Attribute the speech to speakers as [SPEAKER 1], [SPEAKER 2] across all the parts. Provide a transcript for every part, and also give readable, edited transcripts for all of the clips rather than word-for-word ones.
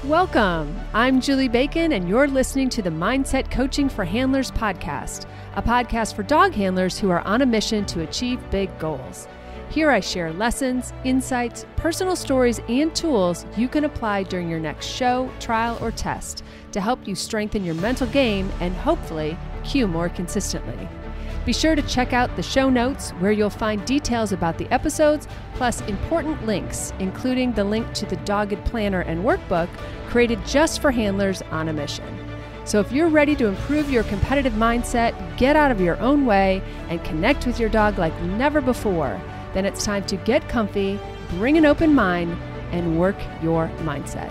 [SPEAKER 1] Welcome. I'm Julie Bacon, and you're listening to the Mindset Coaching for Handlers podcast, a podcast for dog handlers who are on a mission to achieve big goals. Here I share lessons, insights, personal stories, and tools you can apply during your next show, trial, or test to help you strengthen your mental game and hopefully cue more consistently. Be sure to check out the show notes where you'll find details about the episodes, plus important links, including the link to the Dogged Planner and Workbook created just for handlers on a mission. So if you're ready to improve your competitive mindset, get out of your own way, and connect with your dog like never before, then it's time to get comfy, bring an open mind, and work your mindset.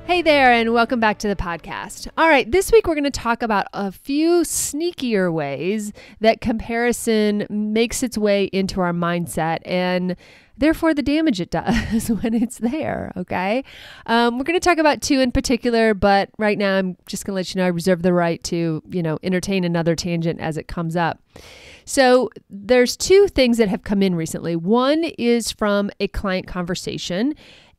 [SPEAKER 1] Hey there, and welcome back to the podcast. All right, this week we're going to talk about a few sneakier ways that comparison makes its way into our mindset and therefore the damage it does when it's there, okay? We're going to talk about two in particular, but right now I'm just going to let you know I reserve the right to, entertain another tangent as it comes up. So there's two things that have come in recently. One is from a client conversation,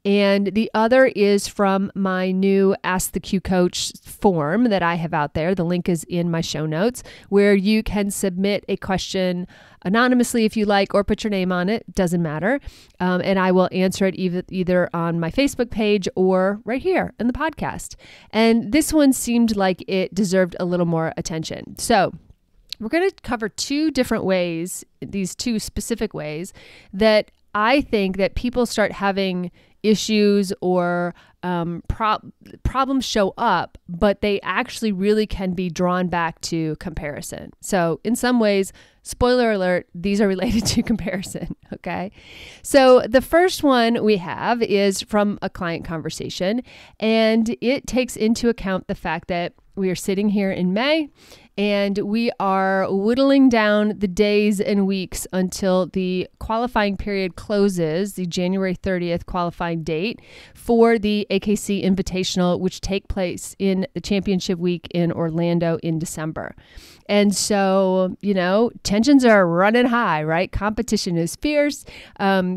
[SPEAKER 1] and the other is from my new Ask the Q Coach form that I have out there. The link is in my show notes, where you can submit a question anonymously if you like, or put your name on it. Doesn't matter. And I will answer it either on my Facebook page or right here in the podcast. And this one seemed like it deserved a little more attention. So we're going to cover two different ways, these two specific ways that I think that people start having issues or problems show up, but they actually really can be drawn back to comparison. So in some ways, spoiler alert, these are related to comparison, okay? So the first one we have is from a client conversation, and it takes into account the fact that we are sitting here in May, and we are whittling down the days and weeks until the qualifying period closes, the January 30th qualifying date for the AKC Invitational, which take place in the championship week in Orlando in December. And so, tensions are running high, right? Competition is fierce.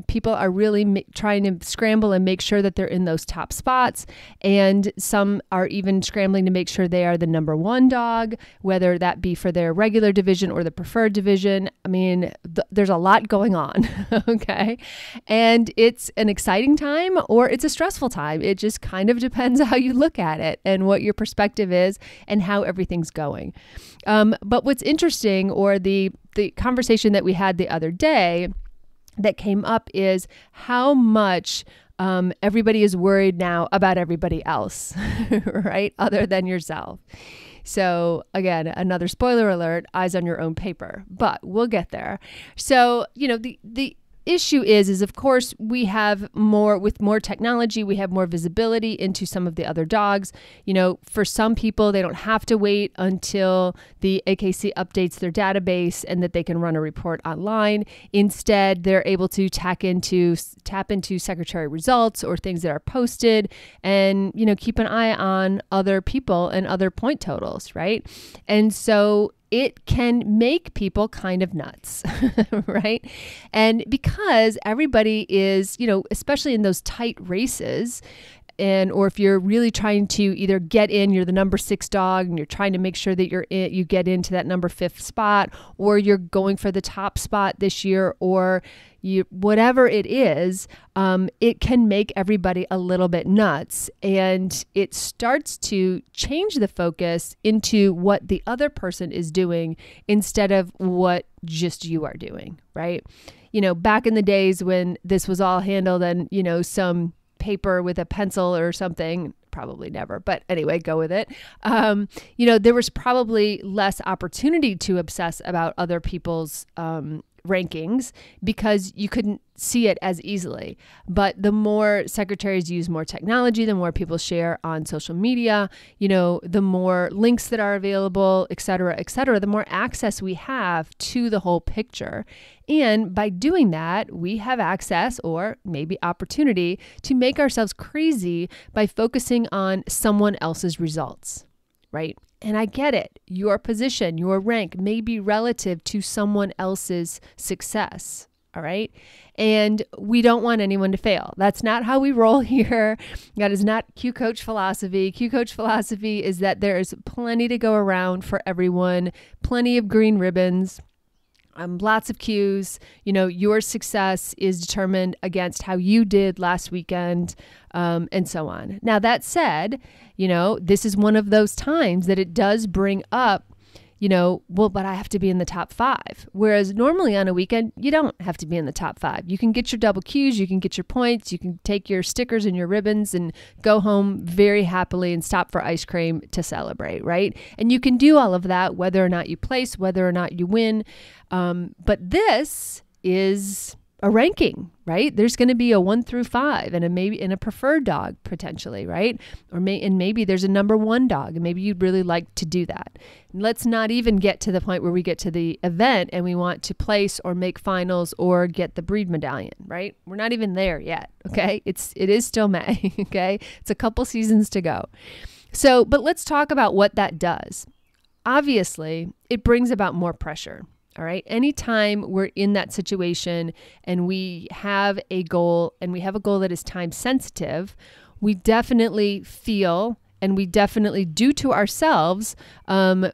[SPEAKER 1] People are really trying to scramble and make sure that they're in those top spots. And some are even scrambling to make sure they are the number one dog, whether that be for their regular division or the preferred division. I mean, there's a lot going on, okay? And it's an exciting time or it's a stressful time. It just kind of depends how you look at it and what your perspective is and how everything's going. But what's interesting, or the conversation that we had the other day that came up, is how much everybody is worried now about everybody else, right? Other than yourself. So again, another spoiler alert, eyes on your own paper, but we'll get there. So, the issue is of course we have with more technology, we have more visibility into some of the other dogs. For some people, they don't have to wait until the AKC updates their database and that they can run a report online. Instead, they're able to tap into secretary results or things that are posted and, keep an eye on other people and other point totals, right? And so it can make people kind of nuts, right? And because everybody is, especially in those tight races, or if you're really trying to either get in, you're the number 6 dog and you're trying to make sure that you get into that number 5th spot, or you're going for the top spot this year, or whatever it is, it can make everybody a little bit nuts, and it starts to change the focus into what the other person is doing instead of what just you are doing, right? Back in the days when this was all handled and, some paper with a pencil or something, probably never, but anyway, go with it. There was probably less opportunity to obsess about other people's rankings because you couldn't see it as easily. But the more secretaries use more technology, the more people share on social media, the more links that are available, et cetera, the more access we have to the whole picture. And by doing that, we have access, or maybe opportunity, to make ourselves crazy by focusing on someone else's results, right? And I get it. Your position, your rank may be relative to someone else's success. All right. And we don't want anyone to fail. That's not how we roll here. That is not Q Coach philosophy. Q Coach philosophy is that there is plenty to go around for everyone, plenty of green ribbons. Lots of cues. Your success is determined against how you did last weekend, and so on. Now, that said, this is one of those times that it does bring up, but I have to be in the top 5. Whereas normally on a weekend, you don't have to be in the top 5. You can get your double Qs, you can get your points, you can take your stickers and your ribbons and go home very happily and stop for ice cream to celebrate, right? And you can do all of that whether or not you place, whether or not you win. But this is a ranking, right? There's going to be a 1 through 5 and a preferred dog potentially, right? And maybe there's a number 1 dog and maybe you'd really like to do that. And let's not even get to the point where we get to the event and we want to place or make finals or get the breed medallion, right? We're not even there yet. Okay. It is still May. Okay. It's a couple seasons to go. So, but let's talk about what that does. Obviously, it brings about more pressure. All right. Anytime we're in that situation and we have a goal that is time sensitive, we definitely feel and we definitely do to ourselves,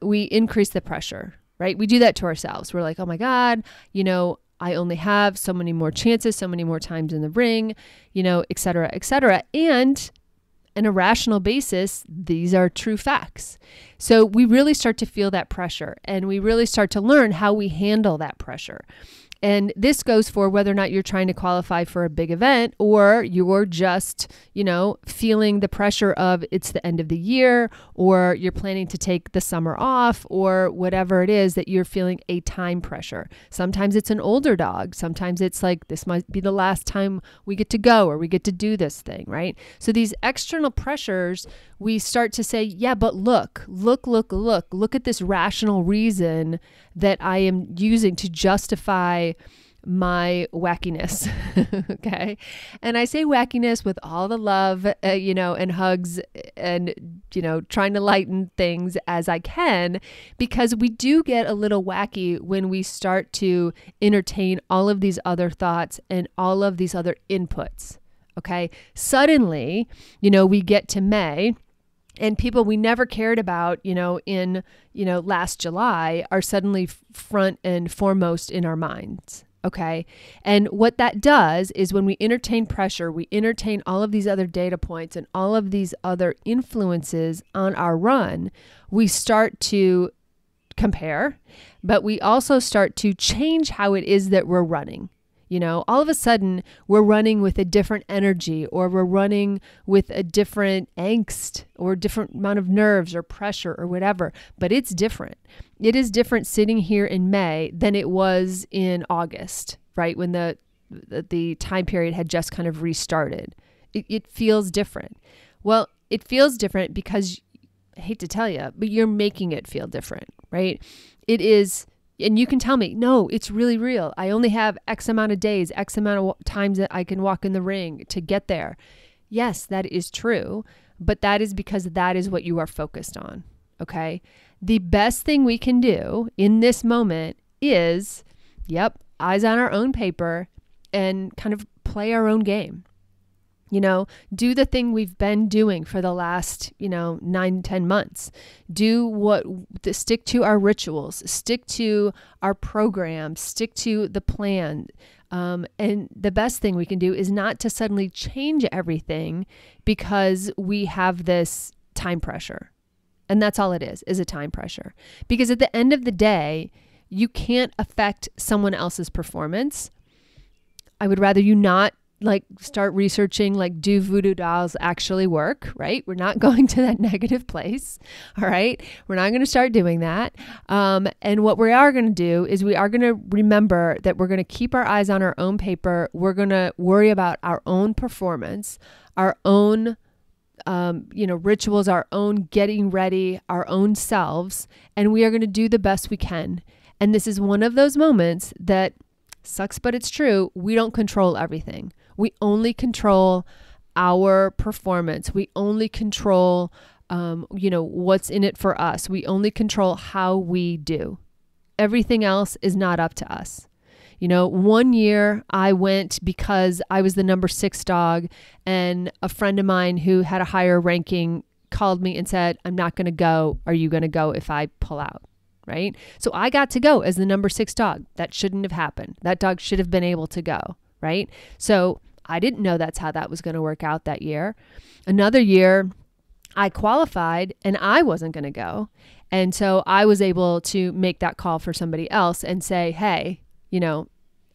[SPEAKER 1] we increase the pressure, right? We do that to ourselves. We're like, oh my God, I only have so many more chances, so many more times in the ring, et cetera, et cetera. And on a rational basis, these are true facts. So we really start to feel that pressure and we really start to learn how we handle that pressure. And this goes for whether or not you're trying to qualify for a big event or you're just, feeling the pressure of it's the end of the year or you're planning to take the summer off or whatever it is that you're feeling a time pressure. Sometimes it's an older dog. Sometimes it's like, this might be the last time we get to go or we get to do this thing, right? So these external pressures, we start to say, yeah, but look at this rational reason that I am using to justify my wackiness. Okay. And I say wackiness with all the love, and hugs and, trying to lighten things as I can, because we do get a little wacky when we start to entertain all of these other thoughts and all of these other inputs. Okay. Suddenly, we get to May and people we never cared about, in last July are suddenly front and foremost in our minds. Okay. And what that does is when we entertain pressure, we entertain all of these other data points and all of these other influences on our run, we start to compare, but we also start to change how it is that we're running. All of a sudden we're running with a different energy or we're running with a different angst or different amount of nerves or pressure or whatever, but it's different. It is different sitting here in May than it was in August, right? When the time period had just kind of restarted. It feels different. Well, it feels different because, I hate to tell you, but you're making it feel different, right? It is. And you can tell me, no, it's really real. I only have X amount of days, X amount of times that I can walk in the ring to get there. Yes, that is true, but that is because that is what you are focused on, okay? The best thing we can do in this moment is, eyes on our own paper and kind of play our own game. Do the thing we've been doing for the last, 9-10 months. Stick to our rituals, stick to our program, stick to the plan. And the best thing we can do is not to suddenly change everything because we have this time pressure. And that's all it is a time pressure. Because at the end of the day, you can't affect someone else's performance. I would rather you not start researching, do voodoo dolls actually work, right? We're not going to that negative place. All right. We're not going to start doing that. And what we are going to do is we are going to remember that we're going to keep our eyes on our own paper. We're going to worry about our own performance, our own, rituals, our own getting ready, our own selves. And we are going to do the best we can. And this is one of those moments that sucks, but it's true. We don't control everything. We only control our performance. We only control, what's in it for us. We only control how we do. Everything else is not up to us. One year I went because I was the number 6 dog, and a friend of mine who had a higher ranking called me and said, I'm not going to go. Are you going to go if I pull out? Right? So I got to go as the number 6 dog. That shouldn't have happened. That dog should have been able to go. Right? So I didn't know that's how that was going to work out that year. Another year, I qualified and I wasn't going to go. And so I was able to make that call for somebody else and say, hey,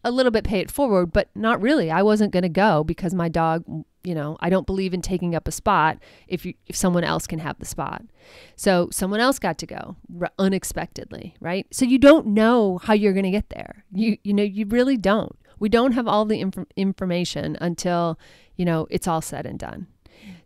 [SPEAKER 1] a little bit pay it forward, but not really. I wasn't going to go because my dog, I don't believe in taking up a spot if someone else can have the spot. So someone else got to go unexpectedly, right? So you don't know how you're going to get there. You really don't. We don't have all the information until, it's all said and done.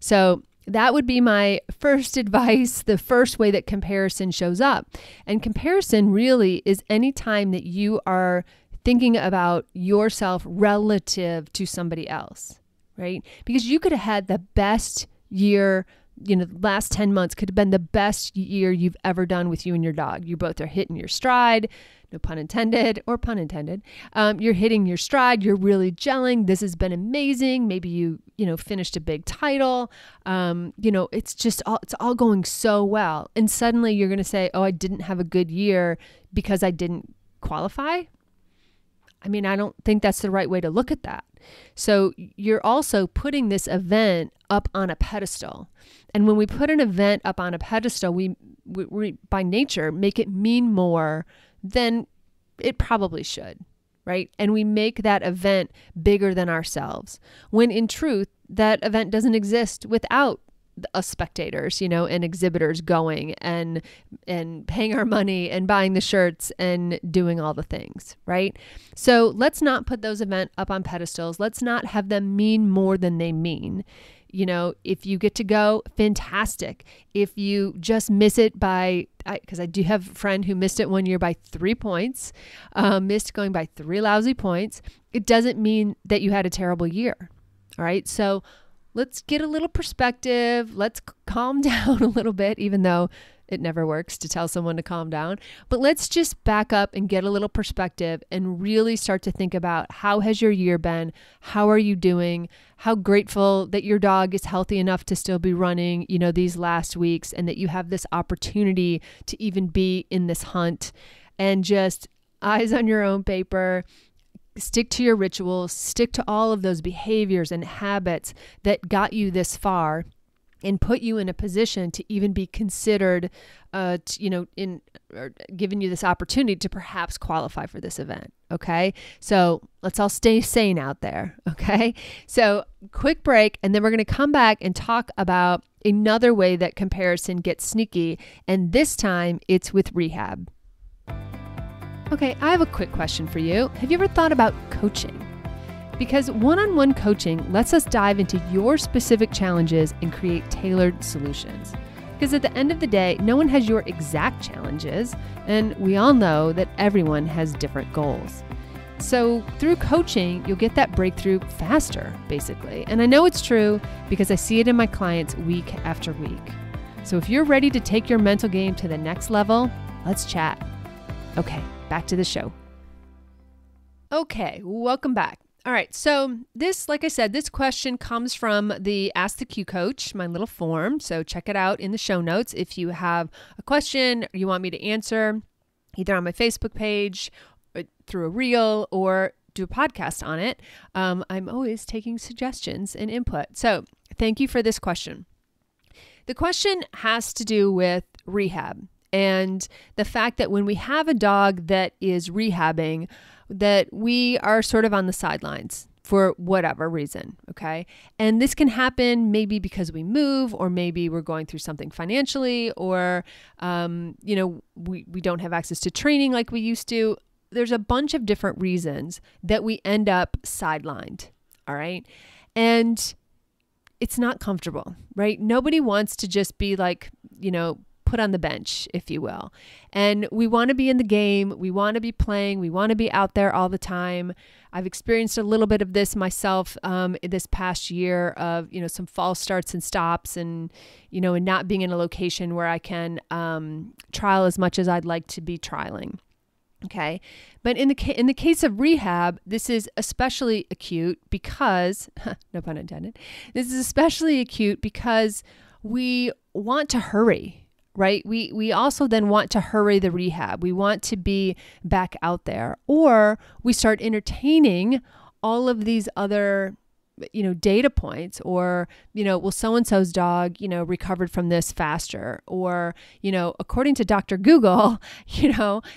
[SPEAKER 1] So that would be my first advice, the first way that comparison shows up. And comparison really is any time that you are thinking about yourself relative to somebody else, right? Because you could have had the best year, the last 10 months could have been the best year you've ever done with you and your dog. You both are hitting your stride, no pun intended or pun intended. You're hitting your stride. You're really gelling. This has been amazing. Maybe you finished a big title. It's all going so well. And suddenly you're going to say, oh, I didn't have a good year because I didn't qualify. I mean, I don't think that's the right way to look at that. So you're also putting this event up on a pedestal. And when we put an event up on a pedestal, we by nature make it mean more than it probably should, right? And we make that event bigger than ourselves, when in truth, that event doesn't exist without us spectators, and exhibitors going and paying our money and buying the shirts and doing all the things, right? So let's not put those events up on pedestals. Let's not have them mean more than they mean. If you get to go, fantastic. If you just miss it because I do have a friend who missed it one year by 3 points, missed going by 3 lousy points, it doesn't mean that you had a terrible year. All right. So let's get a little perspective. Let's calm down a little bit, even though it never works to tell someone to calm down. But let's just back up and get a little perspective and really start to think about, how has your year been? How are you doing? How grateful that your dog is healthy enough to still be running, these last weeks, and that you have this opportunity to even be in this hunt, and just eyes on your own paper. Stick to your rituals, stick to all of those behaviors and habits that got you this far and put you in a position to even be considered, giving you this opportunity to perhaps qualify for this event. Okay. So let's all stay sane out there. Okay. So quick break, and then we're going to come back and talk about another way that comparison gets sneaky. And this time it's with rehab. Okay, I have a quick question for you. Have you ever thought about coaching? Because one-on-one coaching lets us dive into your specific challenges and create tailored solutions. Because at the end of the day, no one has your exact challenges, and we all know that everyone has different goals. So through coaching, you'll get that breakthrough faster, basically. And I know it's true because I see it in my clients week after week. So if you're ready to take your mental game to the next level, let's chat. Okay, back to the show. Okay, welcome back. All right, so this, like I said, this question comes from the Ask the Q Coach, my little form. So check it out in the show notes if you have a question or you want me to answer, either on my Facebook page, or through a reel, or do a podcast on it. I'm always taking suggestions and input. So thank you for this question. The question has to do with rehab. And the fact that when we have a dog that is rehabbing, that we are sort of on the sidelines for whatever reason, okay? And this can happen maybe because we move, or maybe we're going through something financially, or, we don't have access to training like we used to. There's a bunch of different reasons that we end up sidelined, all right? And it's not comfortable, right? Nobody wants to just be like, put on the bench, if you will. And we want to be in the game. We want to be playing. We want to be out there all the time. I've experienced a little bit of this myself this past year of, some false starts and stops, and, and not being in a location where I can trial as much as I'd like to be trialing. Okay. But in the case of rehab, this is especially acute because, no pun intended, this is especially acute because we want to hurry, right? We also then want to hurry the rehab. We want to be back out there, or we start entertaining all of these other data points, or, well, so-and-so's dog, recovered from this faster, or, according to Dr. Google,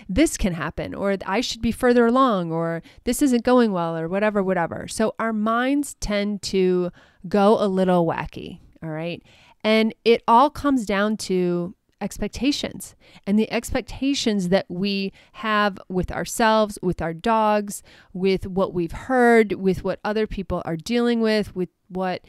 [SPEAKER 1] this can happen, or I should be further along, or this isn't going well, or whatever. So our minds tend to go a little wacky. All right. And it all comes down to expectations, and the expectations that we have with ourselves, with our dogs, with what we've heard, with what other people are dealing with what,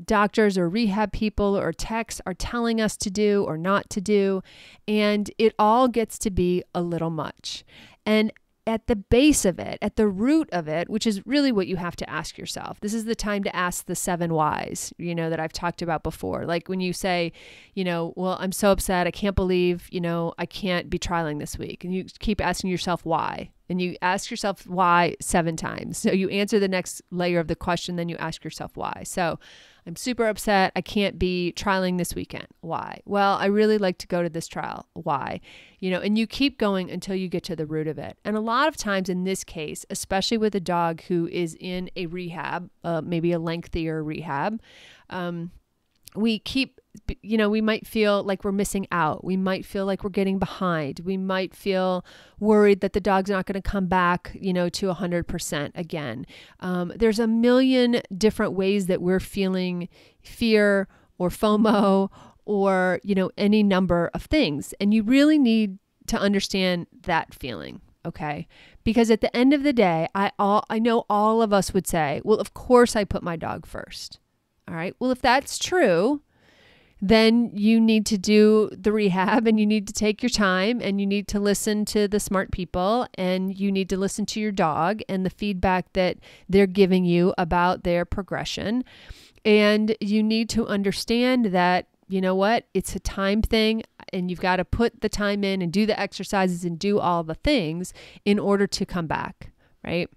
[SPEAKER 1] doctors or rehab people or techs are telling us to do or not to do. And it all gets to be a little much. And at the base of it, at the root of it, which is really what you have to ask yourself. This is the time to ask the 7 whys, that I've talked about before. Like when you say, well, I'm so upset. I can't believe, I can't be trialing this week. And you keep asking yourself why. And you ask yourself why 7 times. So you answer the next layer of the question, then you ask yourself why. So I'm super upset. I can't be trialing this weekend. Why? Well, I really like to go to this trial. Why? And you keep going until you get to the root of it. And a lot of times in this case, especially with a dog who is in a rehab, maybe a lengthier rehab, we might feel like we're missing out. We might feel like we're getting behind. We might feel worried that the dog's not going to come back, to 100% again. There's a million different ways that we're feeling fear or FOMO or, any number of things. And you really need to understand that feeling. Okay. Because at the end of the day, I know all of us would say, well, of course I put my dog first. All right. Well, if that's true, then you need to do the rehab, and you need to take your time, and you need to listen to the smart people, and you need to listen to your dog and the feedback that they're giving you about their progression. And you need to understand that, it's a time thing, and you've got to put the time in and do the exercises and do all the things in order to come back. Right.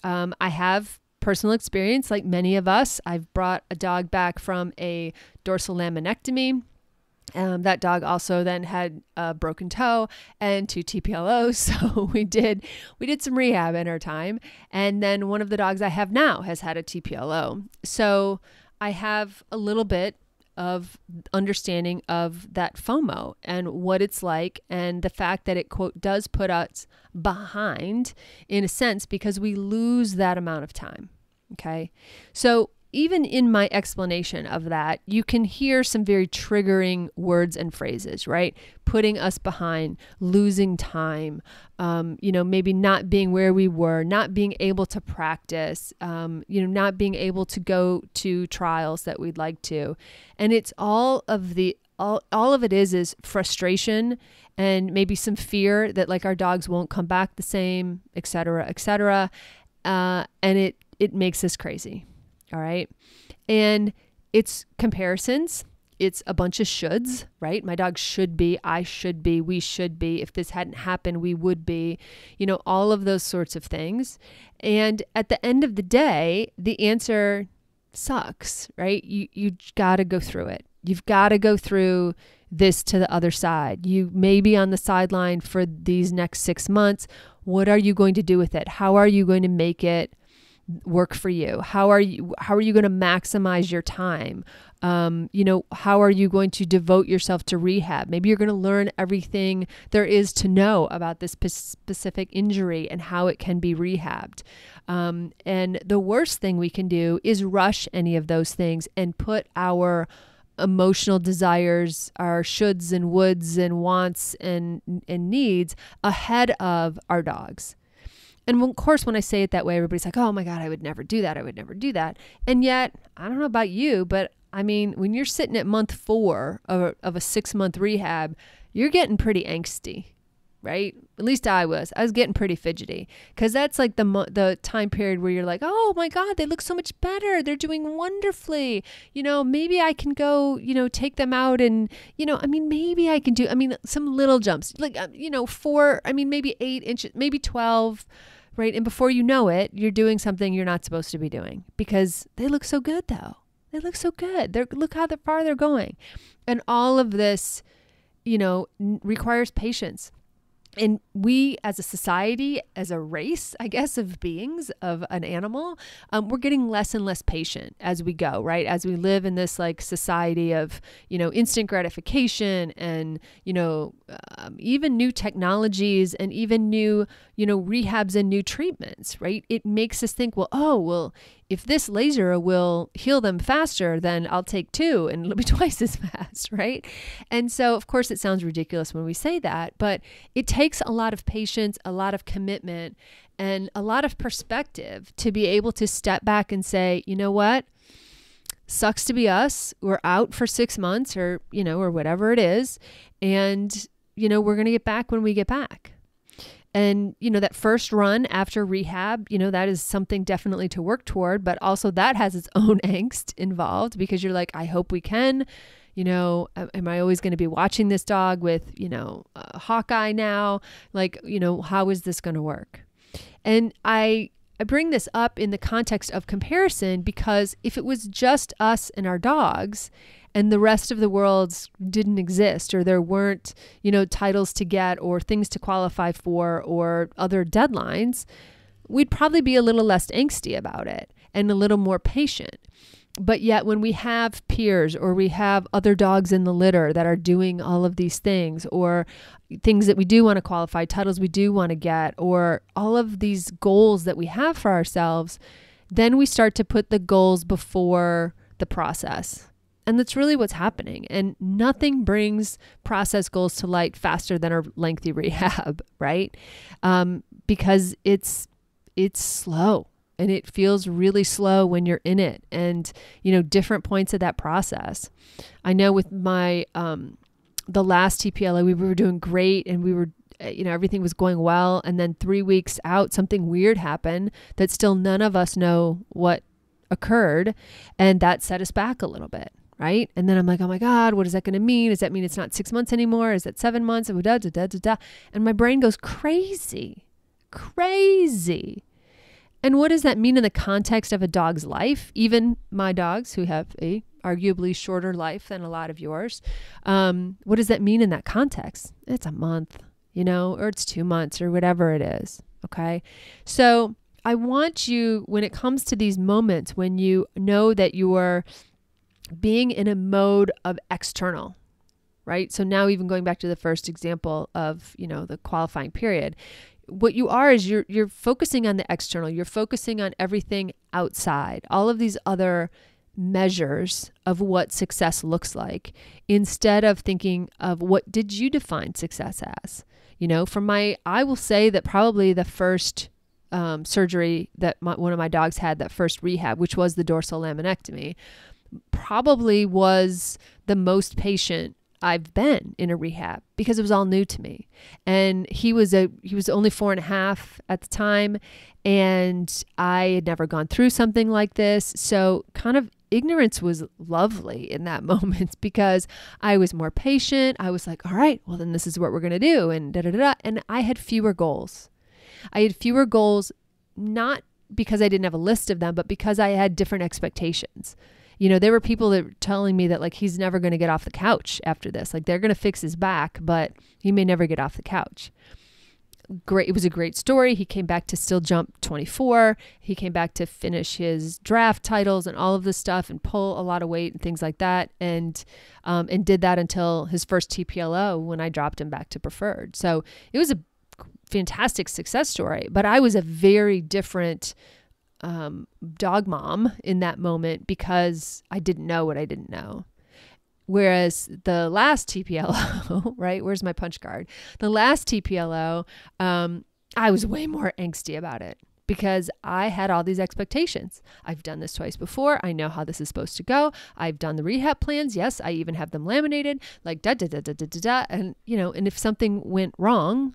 [SPEAKER 1] I have personal experience, like many of us. I've brought a dog back from a dorsal laminectomy. That dog also then had a broken toe and 2 TPLOs. So we did some rehab in our time. And then one of the dogs I have now has had a TPLO. So I have a little bit of understanding of that FOMO and what it's like, and the fact that it, quote, does put us behind in a sense because we lose that amount of time. Okay. So even in my explanation of that, you can hear some very triggering words and phrases, right? Putting us behind, losing time, maybe not being where we were, not being able to practice, not being able to go to trials that we'd like to. And it's all of it is frustration and maybe some fear that like our dogs won't come back the same, et cetera, et cetera. And it makes us crazy. All right. And it's comparisons. It's a bunch of shoulds, right? My dog should be, I should be, we should be. If this hadn't happened, we would be, all of those sorts of things. And at the end of the day, the answer sucks, right? You got to go through it. You've got to go through this to the other side. You may be on the sideline for these next 6 months. What are you going to do with it? How are you going to make it work for you? How are you going to maximize your time? How are you going to devote yourself to rehab? Maybe you're going to learn everything there is to know about this specific injury and how it can be rehabbed. And the worst thing we can do is rush any of those things and put our emotional desires, our shoulds and woulds and wants and needs ahead of our dogs. And of course, when I say it that way, everybody's like, oh my God, I would never do that. I would never do that. And yet, I don't know about you, but I mean, when you're sitting at month 4 of a 6-month rehab, you're getting pretty angsty. right? At least I was getting pretty fidgety, because that's like the time period where you're like, oh my God, they look so much better. They're doing wonderfully. Maybe I can go, take them out and, maybe I can do, some little jumps, like, 4, maybe 8 inches, maybe 12, right? And before you know it, you're doing something you're not supposed to be doing, because they look so good though. They look so good. Look how far they're going. And all of this, requires patience. And we as a society, as a race, I guess, of beings, of an animal, we're getting less and less patient as we go, right? As we live in this like society of, instant gratification and, even new technologies and even new, rehabs and new treatments, right? It makes us think, well, if this laser will heal them faster, then I'll take 2 and it'll be twice as fast, right? And so, of course, it sounds ridiculous when we say that, but it takes a lot of patience, a lot of commitment, and a lot of perspective to be able to step back and say, you know what? Sucks to be us. We're out for 6 months or whatever it is. And, we're going to get back when we get back. And, that first run after rehab, that is something definitely to work toward, but also that has its own angst involved, because you're like, I hope we can, am I always going to be watching this dog with, a Hawkeye now? Like, how is this going to work? And I bring this up in the context of comparison, because if it was just us and our dogs, and the rest of the world didn't exist, or there weren't, titles to get or things to qualify for or other deadlines, we'd probably be a little less angsty about it and a little more patient. But yet when we have peers or we have other dogs in the litter that are doing all of these things, or things that we do want to qualify, titles we do want to get, or all of these goals that we have for ourselves, then we start to put the goals before the process. And that's really what's happening. And nothing brings process goals to light faster than a lengthy rehab, right? Because it's slow, and it feels really slow when you're in it, and, different points of that process. I know with my, the last TPLO, we were doing great, and we were, everything was going well. And then 3 weeks out, something weird happened that still none of us know what occurred. And that set us back a little bit. Right. And then I'm like, oh my God, what is that going to mean? Does that mean it's not 6 months anymore? Is that 7 months? And my brain goes crazy. And what does that mean in the context of a dog's life? Even my dogs, who have a arguably shorter life than a lot of yours. What does that mean in that context? It's a month, or it's 2 months or whatever it is. Okay. So I want you, when it comes to these moments, when you know that you're being in a mode of external, right? So now even going back to the first example of, the qualifying period, what you are is you're focusing on the external. You're focusing on everything outside, all of these other measures of what success looks like, instead of thinking of what did you define success as? I will say that probably the first surgery that one of my dogs had, that first rehab, which was the dorsal laminectomy, probably was the most patient I've been in a rehab, because it was all new to me. And he was only 4.5 at the time, and I had never gone through something like this. So kind of ignorance was lovely in that moment, because I was more patient. I was like, all right, well then this is what we're going to do. And And I had fewer goals. Not because I didn't have a list of them, but because I had different expectations. There were people that were telling me that, like, he's never going to get off the couch after this. Like, they're going to fix his back, but he may never get off the couch. Great. It was a great story. He came back to still jump 24. He came back to finish his draft titles and all of this stuff and pull a lot of weight and things like that. And did that until his first TPLO, when I dropped him back to preferred. So it was a fantastic success story, but I was a very different dog mom in that moment, because I didn't know what I didn't know. Whereas the last TPLO, right? Where's my punch card? The last TPLO, I was way more angsty about it, because I had all these expectations. I've done this twice before. I know how this is supposed to go. I've done the rehab plans. Yes, I even have them laminated, like And, and if something went wrong,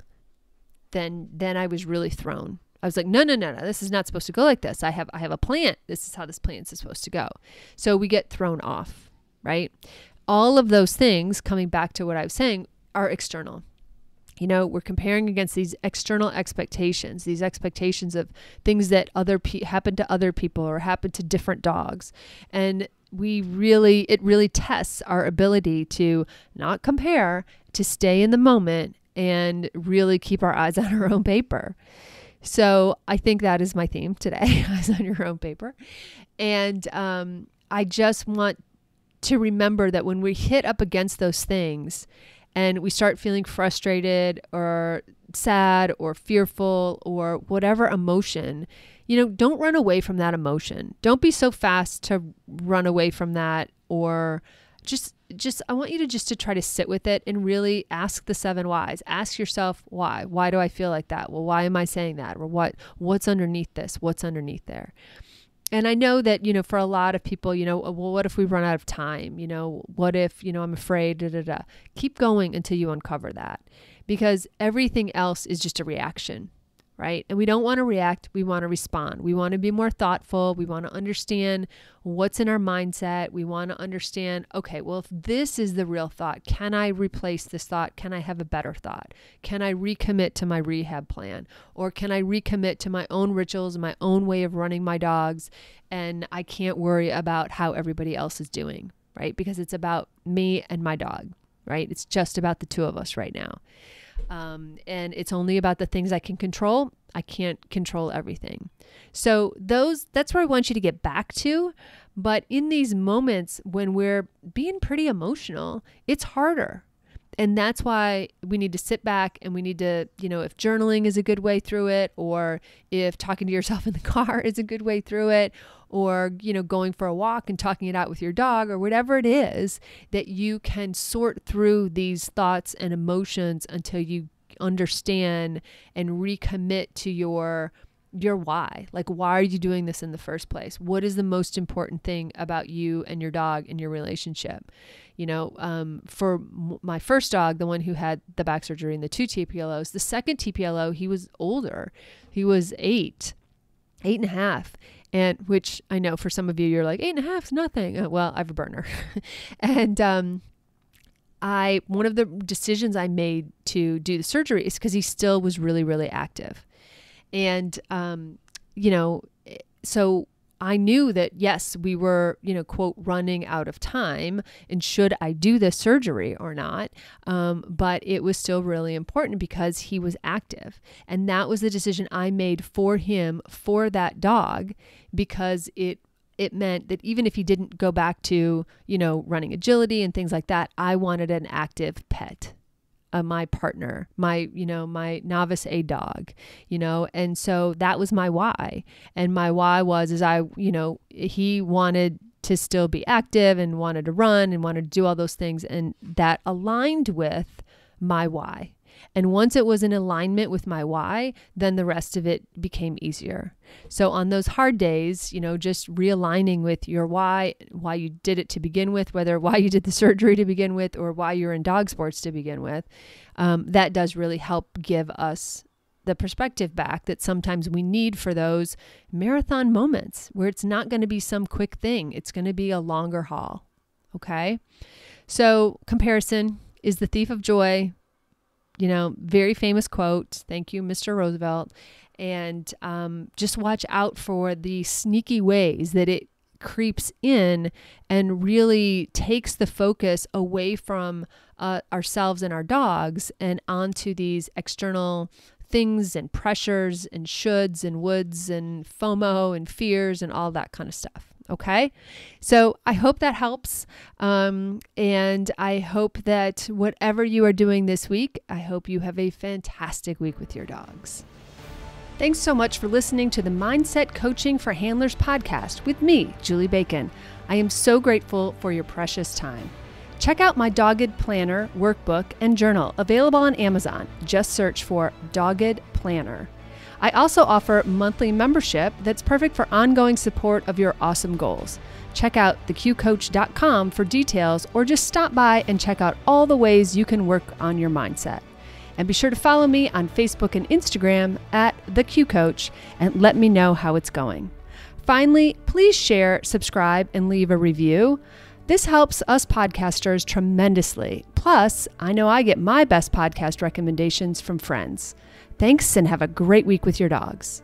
[SPEAKER 1] then I was really thrown. I was like, no, this is not supposed to go like this. I have a plan. This is how this plan is supposed to go. So we get thrown off, right? All of those things, coming back to what I was saying, are external. We're comparing against these external expectations, these expectations of things that happen to other people or happen to different dogs. And it really tests our ability to not compare, to stay in the moment and really keep our eyes on our own paper. So I think that is my theme today, eyes on your own paper. And I just want to remember that when we hit up against those things and we start feeling frustrated or sad or fearful or whatever emotion, don't run away from that emotion. Don't be so fast to run away from that, or just I want you to try to sit with it and really ask the 7 whys. Ask yourself why. Why do I feel like that? Well, why am I saying that? Or what's underneath this? What's underneath there? And I know that, for a lot of people, well, what if we run out of time? What if, I'm afraid, Keep going until you uncover that, because everything else is just a reaction, right? And we don't want to react. We want to respond. We want to be more thoughtful. We want to understand what's in our mindset. We want to understand, okay, well, if this is the real thought, can I replace this thought? Can I have a better thought? Can I recommit to my rehab plan? Or can I recommit to my own rituals, my own way of running my dogs? And I can't worry about how everybody else is doing, right? Because it's about me and my dog, right? It's just about the two of us right now. And it's only about the things I can control. I can't control everything. So that's where I want you to get back to. But in these moments when we're being pretty emotional, it's harder. And that's why we need to sit back and we need to, if journaling is a good way through it, or if talking to yourself in the car is a good way through it, or, going for a walk and talking it out with your dog, or whatever it is, that you can sort through these thoughts and emotions until you understand and recommit to your why. Like, why are you doing this in the first place? What is the most important thing about you and your dog and your relationship? For my first dog, the one who had the back surgery and the 2 TPLOs, the second TPLO, he was older. He was 8.5. And which I know for some of you, you're like, 8.5 is nothing. Well, I have a burner. And one of the decisions I made to do the surgery is because he still was really, really active. And, so I knew that, yes, we were, quote, running out of time, and should I do this surgery or not? But it was still really important because he was active. And that was the decision I made for him, for that dog, because it meant that even if he didn't go back to, running agility and things like that, I wanted an active pet. My partner, my novice A dog, and so that was my why. And my why was, he wanted to still be active and wanted to run and wanted to do all those things. And that aligned with my why. And once it was in alignment with my why, then the rest of it became easier. So on those hard days, just realigning with your why you did it to begin with, whether why you did the surgery to begin with or why you're in dog sports to begin with, that does really help give us the perspective back that sometimes we need for those marathon moments where it's not going to be some quick thing. It's going to be a longer haul. Okay. So comparison is the thief of joy. Very famous quote. Thank you, Mr. Roosevelt. And just watch out for the sneaky ways that it creeps in and really takes the focus away from ourselves and our dogs and onto these external things and pressures and shoulds and woulds and FOMO and fears and all that kind of stuff. Okay. So I hope that helps. And I hope that whatever you are doing this week, I hope you have a fantastic week with your dogs. Thanks so much for listening to the Mindset Coaching for Handlers podcast with me, Julie Bacon. I am so grateful for your precious time. Check out my Dogged Planner, workbook, and journal available on Amazon. Just search for Dogged Planner. I also offer monthly membership that's perfect for ongoing support of your awesome goals. Check out theqcoach.com for details, or just stop by and check out all the ways you can work on your mindset. And be sure to follow me on Facebook and Instagram at The Q Coach and let me know how it's going. Finally, please share, subscribe, and leave a review. This helps us podcasters tremendously. Plus, I know I get my best podcast recommendations from friends. Thanks, and have a great week with your dogs.